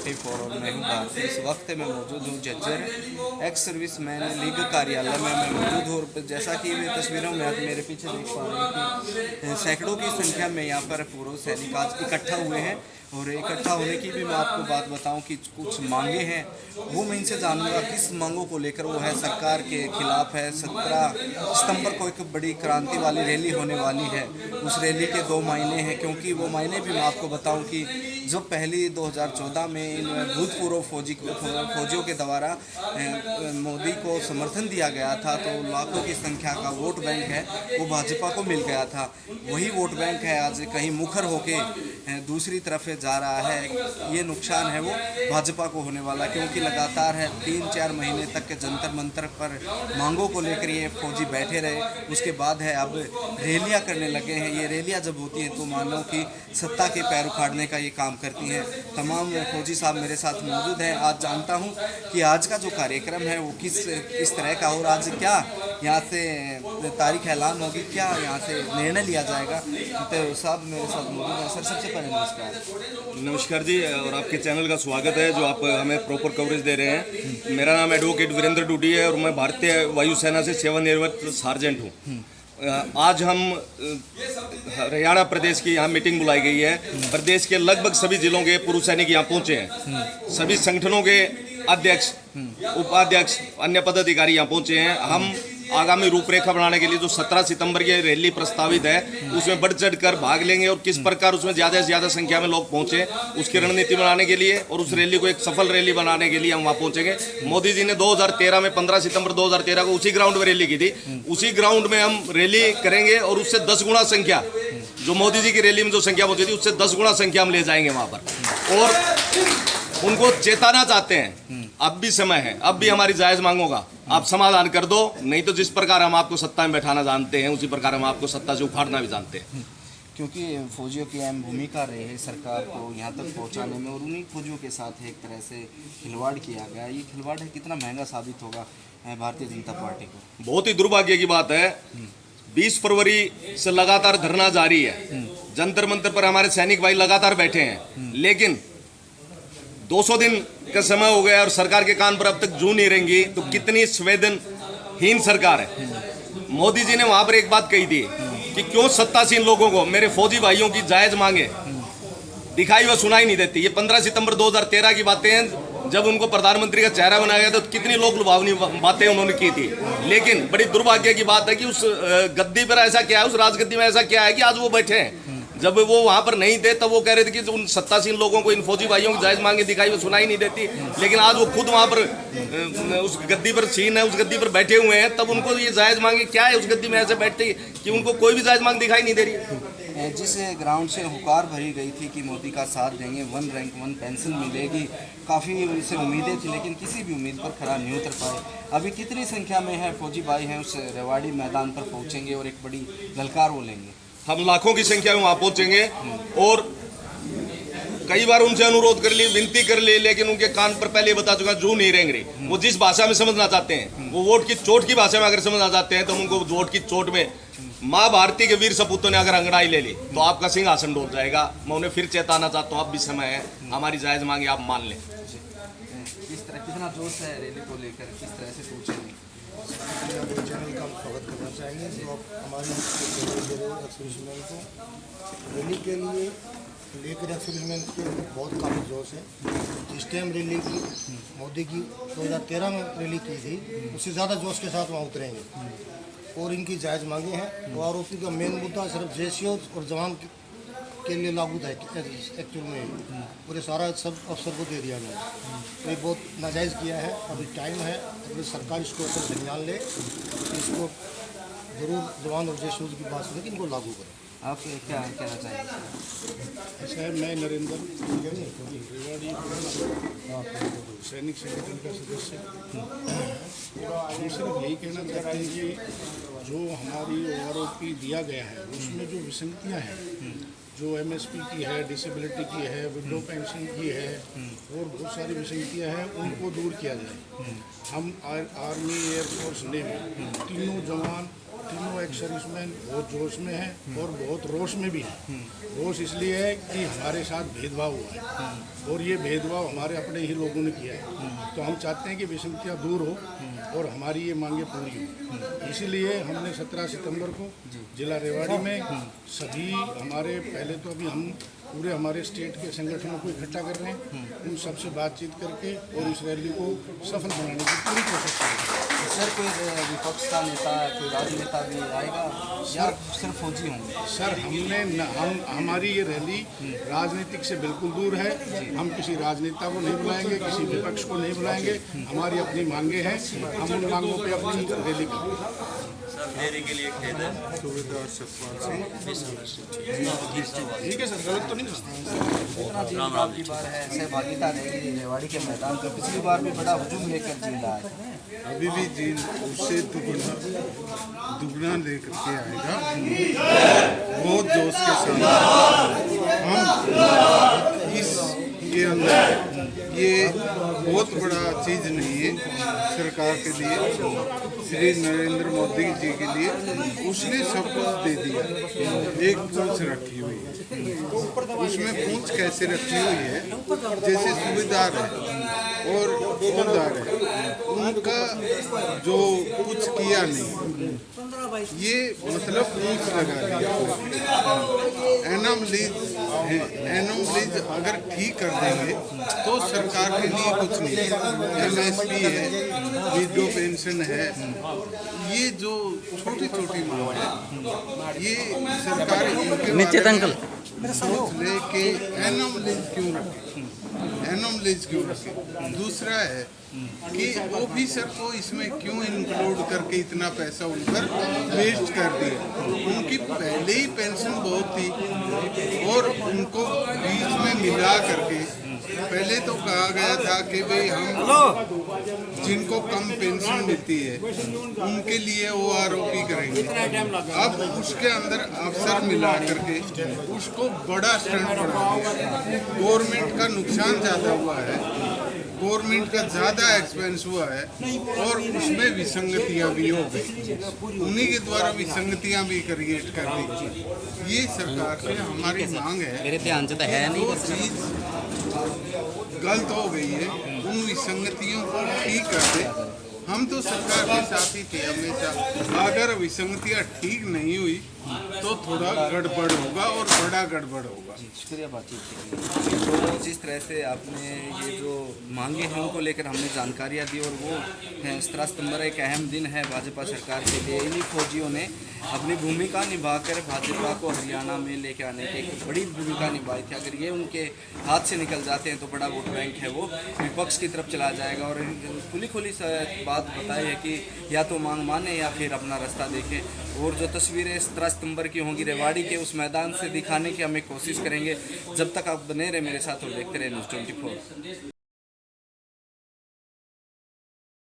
24 और मैं हूँ भारती। इस वक्त मैं मौजूद हूँ Jhajjar ex service man league कार्यालय में मैं मौजूद हूँ। और जैसा कि मैं तस्वीरों में आप मेरे पीछे देख पा रहे हैं कि सैकड़ों की संख्या में यहाँ पर पूर्व सैनिक आज इकट्ठा हुए हैं। और इकट्ठा होने की भी मैं आपको बात बताऊं कि कुछ मांगे हैं, वो मैं इनसे जानूंगा किस मांगों को लेकर वो है सरकार के खिलाफ है। 17 सितंबर को एक बड़ी क्रांति वाली रैली होने वाली है। उस रैली के 2 महीने हैं, क्योंकि वो महीने भी मैं आपको बताऊं कि जब पहली 2014 में इन भूतपूर्व फौजियों के द्वारा मोदी को समर्थन दिया गया था, तो लाखों की संख्या का वोट बैंक है वो भाजपा को मिल गया था। वही वोट बैंक है आज कहीं मुखर होके दूसरी तरफ जा रहा है। ये नुकसान है वो भाजपा को होने वाला, क्योंकि लगातार है 3-4 महीने तक के जंतर मंतर पर मांगों को लेकर ये फौजी बैठे रहे। उसके बाद है अब रैलियां करने लगे हैं। ये रैलियां जब होती हैं तो मानो कि सत्ता के पैर उखाड़ने का ये काम करती हैं। तमाम फौजी साहब मेरे साथ मौजूद हैं। आज जानता हूं कि आज का जो कार्यक्रम है वो किस तरह का, और आज क्या यहाँ से तारीख ऐलान होगी, क्या यहाँ से निर्णय लिया जाएगा। तो साहब मेरे साथ मौजूद हैं। सर सबसे पहले नमस्कार जी, और आपके चैनल का स्वागत है जो आप हमें प्रॉपर कवरेज दे रहे हैं। मेरा नाम एडवोकेट वीरेंद्र डूडी है और मैं भारतीय वायुसेना से सेवानिवृत्त सार्जेंट हूँ। आज हम हरियाणा प्रदेश की यहाँ मीटिंग बुलाई गई है। प्रदेश के लगभग सभी जिलों के पूर्व सैनिक यहाँ पहुँचे हैं। सभी संगठनों के अध्यक्ष, उपाध्यक्ष, अन्य पदाधिकारी यहाँ पहुँचे हैं। हम आगामी रूपरेखा बनाने के लिए जो 17 सितंबर की रैली प्रस्तावित है उसमें बढ़ चढ़ कर भाग लेंगे और किस प्रकार उसमें ज़्यादा से ज़्यादा संख्या में लोग पहुंचे उसकी रणनीति बनाने के लिए और उस रैली को एक सफल रैली बनाने के लिए हम वहाँ पहुंचेंगे। मोदी जी ने 2013 में 15 सितंबर 2013 को उसी ग्राउंड में रैली की थी। उसी ग्राउंड में हम रैली करेंगे और उससे 10 गुना संख्या, जो मोदी जी की रैली में जो संख्या पहुंची थी उससे 10 गुना संख्या हम ले जाएंगे वहाँ पर। और उनको चेताना चाहते हैं अब भी समय है, अब भी हमारी जायज़ मांगों का आप समाधान कर दो, नहीं तो जिस प्रकार हम आपको सत्ता में बैठाना जानते हैं उसी प्रकार हम आपको सत्ता से उखाड़ना भी जानते हैं। क्योंकि फौजियों की अहम भूमिका रही है सरकार को यहाँ तक पहुँचाने में, और उन्हीं फौजियों के साथ एक तरह से खिलवाड़ किया गया। ये खिलवाड़ है कितना महंगा साबित होगा भारतीय जनता पार्टी को। बहुत ही दुर्भाग्य की बात है, 20 फरवरी से लगातार धरना जारी है। जंतर मंतर पर हमारे सैनिक भाई लगातार बैठे हैं, लेकिन 200 दिन का समय हो गया और सरकार के कान पर अब तक जू नहीं रेंगी। तो कितनी संवेदनहीन सरकार है। मोदी जी ने वहां पर एक बात कही थी कि क्यों सत्तासीन लोगों को, मेरे फौजी भाइयों की जायज मांगे दिखाई व सुनाई नहीं देती। ये 15 सितंबर 2013 की बातें हैं, जब उनको प्रधानमंत्री का चेहरा बनाया गया तो कितनी लोक लुभावनी बातें उन्होंने की थी। लेकिन बड़ी दुर्भाग्य की बात है कि उस गद्दी पर ऐसा क्या है, उस राजगद्दी में ऐसा क्या है कि आज वो बैठे हैं। जब वो वहाँ पर नहीं थे तब वो कह रहे थे कि उन सत्तासीन लोगों को, इन फौजी भाइयों की जायज़ मांगे दिखाई वो सुनाई नहीं देती। लेकिन आज वो खुद वहाँ पर उस गद्दी पर सीन है, उस गद्दी पर बैठे हुए हैं, तब उनको ये जायज़ मांगे क्या है उस गद्दी में ऐसे बैठते कि उनको कोई भी जायज़ मांग दिखाई नहीं दे रही। जिस ग्राउंड से हुकार भरी गई थी कि मोदी का साथ देंगे, 1 रैंक 1 पेंशन मिलेगी, काफ़ी उनसे उम्मीदें थी, लेकिन किसी भी उम्मीद पर खरा नहीं उतर पाए। अभी कितनी संख्या में है फौजी भाई हैं उस रेवाड़ी मैदान पर पहुँचेंगे और एक बड़ी ललकार वो लेंगे। हम लाखों की संख्या में वहाँ पहुँचेंगे और कई बार उनसे अनुरोध कर ली, विनती कर ली, लेकिन उनके कान पर पहले बता चुका जू नहीं रेंग रही। वो जिस भाषा में समझना चाहते हैं, वो वोट की चोट की भाषा में अगर समझना चाहते हैं तो हम उनको वोट की चोट में माँ भारती के वीर सपूतों ने अगर अंगड़ाई ले ली तो आपका सिंहासन डोल जाएगा। मैं उन्हें फिर चेताना चाहता हूँ अब भी समय है, हमारी जायज़ मांगे आप मान लें। किस तरह, कितना जोश है रैली को लेकर, किस तरह से पूछेंगे। चैनल का हम स्वागत करना चाहेंगे जो आप हमारी एक्सर्विसमैन को रैली के लिए लेकर एक्सर्विसमैन के बहुत काफ़ी जोश है। जिस टाइम रैली की मोदी की 2013 में रैली की थी उससे ज़्यादा जोश के साथ वहाँ उतरेंगे और इनकी जायज़ मांगे हैं। तो आरोपी का मेन मुद्दा सिर्फ जेसीओ और जवान के लिए लागू था एक्चुअल में, और ये सारा सब अफसर को दे दिया गया। तो ये बहुत नाजायज़ किया है। अभी टाइम है, अगर सरकार इसको ऊपर संज्ञान ले, इसको ज़रूर जवान और जेसीओ की बात सुने कि इनको लागू करें। आप क्या कहना चाहेंगे। ऐसा है, मैं नरेंद्र रेवाड़ी सैनिक संगठन का सदस्य। हम सिर्फ यही कहना चाहते हैं कि जो हमारी आरोपी दिया गया है उसमें जो विसंगतियाँ हैं, जो एमएसपी की है, डिसेबिलिटी की है, विडो पेंशन की है और बहुत सारी विसंगतियाँ हैं, उनको दूर किया जाए। हम आर्मी, एयरफोर्स, नेवी तीनों जवान तीनों एक्स सर्विसमैन बहुत जोश में है और बहुत रोष में भी है। रोष इसलिए है कि हमारे साथ भेदभाव हुआ है और ये भेदभाव हमारे अपने ही लोगों ने किया है। तो हम चाहते हैं कि विषमताएं दूर हो और हमारी ये मांगे पूरी हो। इसीलिए हमने 17 सितंबर को जिला रेवाड़ी में सभी हमारे पहले तो अभी हम पूरे हमारे स्टेट के संगठनों को इकट्ठा कर रहे हैं, उन सबसे बातचीत करके और इस रैली को सफल बनाने की पूरी कोशिश करेंगे। सर कोई विपक्ष का नेता, कोई राजनेता भी आएगा या सिर्फ फौजी होंगे? सर हमारी ये रैली राजनीतिक से बिल्कुल दूर है। हम किसी राजनेता को नहीं बुलाएंगे, किसी विपक्ष को नहीं बुलाएंगे। हमारी अपनी मांगे हैं, हम उन मांगों पे अपनी रैली करेंगे। डेयरी के लिए खेद है। ठीक है सर, गलत तो नहीं कितना जीत आपकी बार है सहभागिता रहेगी रेवाड़ी के मैदान पर? पिछली बार भी बड़ा हुजूम लेकर जीत आए, अभी भी जीन उससे दुगना लेकर के आएगा। बहुत जोश के साथ हम इसके अंदर ये बहुत बड़ा चीज़ नहीं है सरकार के लिए, श्री नरेंद्र मोदी जी के लिए। उसने सब कुछ दे दिया। एक पूंछ रखी हुई है, उसमें पूंछ कैसे रखी हुई है, जैसे सुबेदार है और फौजदार है, उनका जो कुछ किया नहीं, ये मतलब पूंछ लगा दिया। एनम लीज अगर ठीक कर देंगे तो सरकार के लिए कुछ नहीं। MSP है, विधवा पेंशन है, ये जो छोटी छोटी मांग है, ये सरकार निश्चित अंकल सोच ले कि एनम लीज क्यों रखे, एनम लीज क्यों रखे। दूसरा है कि ऑफिसर को इसमें क्यों इंक्लूड करके इतना पैसा उन पर वेस्ट कर दिया। उनकी पहले ही पेंशन बहुत थी और उनको बीच में मिला करके पहले तो कहा गया था कि भाई हम जिनको कम पेंशन मिलती है उनके लिए OROP करेंगे। अब उसके अंदर अफसर मिला करके उसको बड़ा स्टंट बढ़ा दिया। गवर्नमेंट का नुकसान ज़्यादा हुआ है, गवर्नमेंट का ज़्यादा एक्सपेंस हुआ है और उसमें विसंगतियाँ भी हो गई। उन्हीं के द्वारा विसंगतियाँ भी क्रिएट कर दी। ये सरकार से हमारी मांग है, मेरे ध्यान से तो है नहीं। जो चीज़ गलत हो गई है उन विसंगतियों को ठीक कर दे। हम तो सरकार के साथ ही थे हमेशा। अगर विसंगतियाँ ठीक नहीं हुई तो थोड़ा गड़बड़ होगा और बड़ा गड़बड़ होगा। शुक्रिया बातचीत के लिए। तो जिस तरह से आपने ये जो मांगे हैं उनको लेकर हमने जानकारियाँ दी और वो 17 सितंबर एक अहम दिन है भाजपा सरकार के लिए। इन्हीं फौजियों ने अपनी भूमिका निभाकर भाजपा को हरियाणा में लेकर आने की एक बड़ी भूमिका निभाई थी। अगर ये उनके हाथ से निकल जाते हैं तो बड़ा वोट बैंक है वो विपक्ष की तरफ चला जाएगा। और खुली खुली बात बताई है कि या तो मांग माने या फिर अपना रास्ता देखें। और जो तस्वीरें 17 सितंबर की होंगी रेवाड़ी के उस मैदान से दिखाने की हमें कोशिश करेंगे। जब तक आप बने रहे मेरे साथ और देखते रहे न्यूज़ 24।